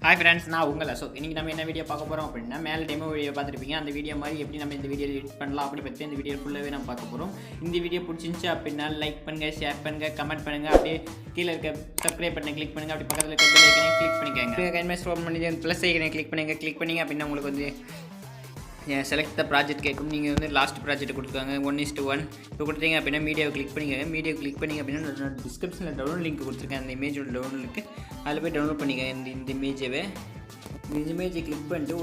Hi friends, நான் உங்கள இன்னைக்கு நம்ம என்ன வீடியோ பார்க்க போறோம் அப்படினா மேல டெமோ வீடியோ பார்த்திருப்பீங்க. அந்த வீடியோ மாதிரி எப்படி நம்ம இந்த வீடியோ எடிட் பண்ணலாம் அப்படி பத்தி இந்த வீடியோ ஃபுல்லாவே நம்ம பார்க்க போறோம். இந்த வீடியோ பிடிச்சிருந்துச்சு அப்படினா லைக் பண்ணுங்க, ஷேர் பண்ணுங்க, கமெண்ட் பண்ணுங்க. அப்படியே கீழ இருக்க சப்ஸ்கிரைப் பட்டனை கிளிக் பண்ணுங்க. அப்படியே பக்கத்துல இருக்க பெல் ஐகானை கிளிக் பண்ணிக்கங்க. Kinemaster ஓபன் பண்ணி ப்ளஸ் ஐகானை கிளிக் பண்ணீங்க அப்படினா உங்களுக்கு வந்து select the project கேட்கும். நீங்கள் வந்து லாஸ்ட் ப்ராஜெக்ட் கொடுத்துருக்காங்க 1:1 இப்போ கொடுத்தீங்க அப்படின்னா மீடியாவை கிளிக் பண்ணிக்கோங்க. மீடியோ கிளிக் பண்ணிங்க அப்படின்னா நான் டிஸ்கிரிப்ஷனில் டவுன்லோட் லிங்க் கொடுத்துருக்கேன். அந்த இமேஜோட டவுன்லோட் லிங்க் அதில் போய் டவுன்லோட் பண்ணிக்கோங்க. இந்த இமேஜை கிளிக் பண்ணிட்டு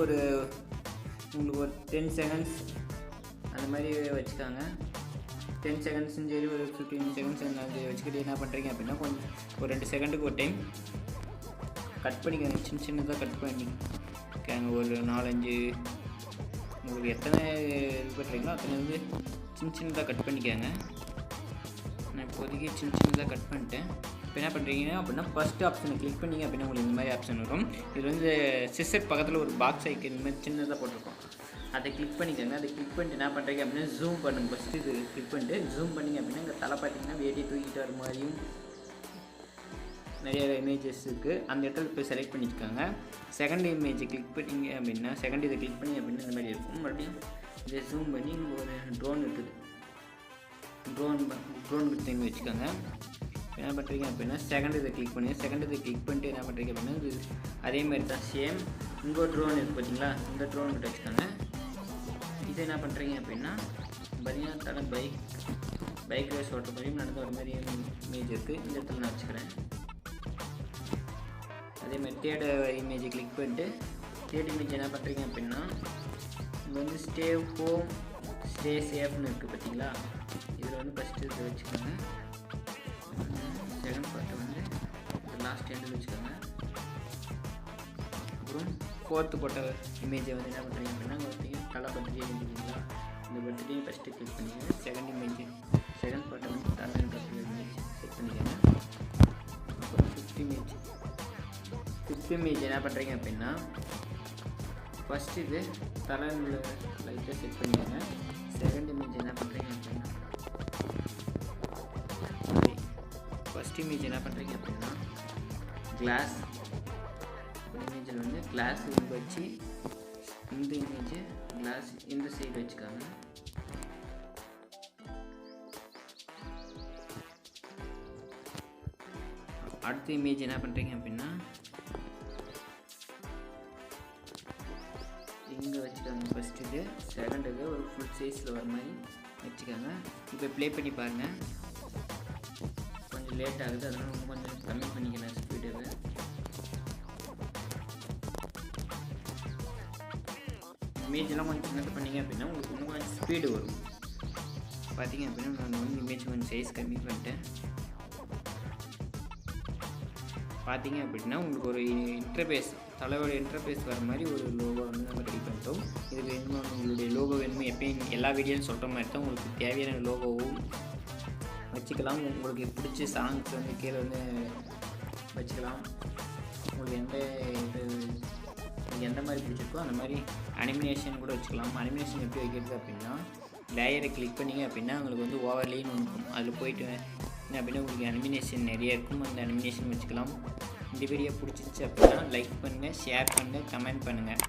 உங்களுக்கு ஒரு 10 செகண்ட்ஸ் அந்த மாதிரி வச்சுக்காங்க. 10 செகண்ட்ஸும் சரி ஒரு 15 செகண்ட்ஸ் அந்த வச்சுக்கிட்டு என்ன பண்ணுறீங்க அப்படின்னா கொஞ்சம் ஒரு 2 செகண்டுக்கு ஒரு டைம் கட் பண்ணிக்கோங்க. சின்னதாக கட் பண்ணிக்கோங்க. ஒரு 4-5 உங்களுக்கு எத்தனை இது பண்ணுறீங்களோ அத்தனை வந்து சின்னதாக கட் பண்ணிக்கோங்க. நான் இப்போதைக்கு சின்னதாக கட் பண்ணிட்டேன். இப்போ என்ன பண்ணுறீங்க அப்படின்னா ஃபஸ்ட்டு ஆப்ஷனை கிளிக் பண்ணிங்க அப்படின்னா உங்களுக்கு இந்த மாதிரி ஆப்ஷன் வரும். இதில் வந்து சிஸ்டர் பக்கத்தில் ஒரு பாக்ஸ் ஐக்கன் இந்த மாதிரி சின்னதாக போட்டிருக்கோம். அதை கிளிக் பண்ணிக்கோங்க. அதை கிளிக் பண்ணிட்டு என்ன பண்ணுறீங்க அப்படின்னா ஜூம் பண்ணுங்க. ஃபஸ்ட்டு இது கிளிக் பண்ணிட்டு ஜூம் பண்ணிங்க அப்படின்னா இங்கே தலை பார்த்தீங்கன்னா வேடியை தூக்கிட்டு வர மாதிரியும் நிறைய இமேஜஸ் இருக்குது. அந்த இடத்துல போய் செலக்ட் பண்ணிக்கோங்க. செகண்ட் இமேஜை கிளிக் பண்ணிங்க அப்படின்னா இதை கிளிக் பண்ணி அப்படின்னா இந்த மாதிரி இருக்கும். மறுபடியும் இதை ஜூம் பண்ணி இங்கே ஒரு ட்ரோன் இருக்குது. ட்ரோன் கொடுத்து வச்சுக்கோங்க. என்ன பண்ணுறீங்க அப்படின்னா இதை கிளிக் பண்ணிட்டு என்ன பண்ணுறீங்க அப்படின்னா இது அதேமாதிரி தான் சேம் இங்கே ஒரு ட்ரோன் இருக்குது பார்த்தீங்களா, இந்த ட்ரோன் கிட்ட வச்சுக்கோங்க. இதை என்ன பண்ணுறீங்க அப்படின்னா பார்த்தீங்கன்னா தலை பைக் ரேஸ் ஓட்டுற மாதிரியும் நடந்து ஒரு மாதிரி இமேஜ் இருக்குது. இந்த இடத்துல நான் வச்சுக்கிறேன். அதேமாதிரி தேர்டு இமேஜை கிளிக் பண்ணிட்டு தேர்ட் இமேஜ் என்ன பண்ணுறீங்க அப்படின்னா இங்கே வந்து ஸ்டே ஹோம் ஸ்டே சேஃப்னு இருக்குது பார்த்தீங்களா. இதில் வந்து ஃபஸ்ட்டு இதை வச்சுக்கோங்க. செகண்ட் பார்ட்டை வந்து லாஸ்ட் எண்டில் வச்சுக்கோங்க. அப்புறம் ஃபோர்த்து போட்ட இமேஜை வந்து என்ன பண்ணுறீங்க அப்படின்னா பார்த்தீங்கன்னா தலை பர்த்டே இருந்துங்களா, இந்த பர்த்டே ஃபஸ்ட்டு கிளிக் பண்ணிக்கோங்க. செகண்ட் பார்ட்டை வந்து தலை பர்த்டே இமேஜ் செட் பண்ணிக்கோங்க. அப்புறம் ஃபிஃப்த் இமேஜ் என்ன பண்ணுறீங்க அப்படின்னா ஃபஸ்ட்டு இது தலை லைட்டாக செட் பண்ணிக்கோங்க. செகண்ட் இமேஜ் என்ன பண்ணுறீங்க அப்படின்னா ஃபஸ்ட் இமேஜ் என்ன பண்ணுறீங்க அப்படின்னா கிளாஸ் இமேஜில் வந்து கிளாஸ் இங்கே வச்சு இந்த இமேஜ் கிளாஸ் இந்த சைடு வச்சுக்காங்க. அடுத்த இமேஜ் என்ன பண்ணுறீங்க அப்படின்னா இங்கே வச்சுக்காங்க. ஃபஸ்ட்டு இது செகண்ட் இது ஒரு ஃபுல் சைஸில் வர மாதிரி வச்சுக்காங்க. இப்போ ப்ளே பண்ணி பாருங்கள். கொஞ்சம் லேட் ஆகுது, அதனால் கொஞ்சம் கம்மி பண்ணிக்கலாம் ஸ்பீடு. இமேஜெலாம் கொஞ்சம் சின்னது பண்ணிங்க அப்படின்னா உங்களுக்கு இன்னும் கொஞ்சம் ஸ்பீடு வரும். பார்த்தீங்க அப்படின்னா நான் வந்து இமேஜ் கொஞ்சம் சைஸ் கம்மி பண்ணிட்டேன். பார்த்தீங்க அப்படின்னா உங்களுக்கு ஒரு இன்டர்ஃபேஸ் தலையோட இன்டர்ஃபேஸ் வர மாதிரி ஒரு லோகோ வந்து நம்ம ரெடி பண்ணிட்டோம். இதுக்கு இன்னும் உங்களுடைய லோகோ வேணுமோ எப்பயும் எல்லா வீடியோன்னு சொல்கிற மாதிரி தான் உங்களுக்கு தேவையான லோகோவும் வச்சுக்கலாம். உங்களுக்கு பிடிச்ச சாங்ஸ் வந்து கீழே வந்து வச்சுக்கலாம். உங்களுக்கு எந்த மாதிரி பிடிச்சிருக்கோ அந்த மாதிரி அனிமினேஷன் கூட வச்சுக்கலாம். அனிமினேஷன் எப்படி வைக்கிறது அப்படின்னா லேயரை கிளிக் பண்ணிங்க அப்படின்னா உங்களுக்கு வந்து ஓவர்லேன்னு ஒன்று இருக்கும். அதில் போய்ட்டு என்ன அப்படின்னா உங்களுக்கு அனிமினேஷன் நிறைய இருக்கும். அந்த அனிமினேஷன் வச்சுக்கலாம். இந்த வீடியோ பிடிச்சிருச்சு அப்படின்னா லைக் பண்ணுங்கள், ஷேர் பண்ணுங்கள், கமெண்ட் பண்ணுங்கள்.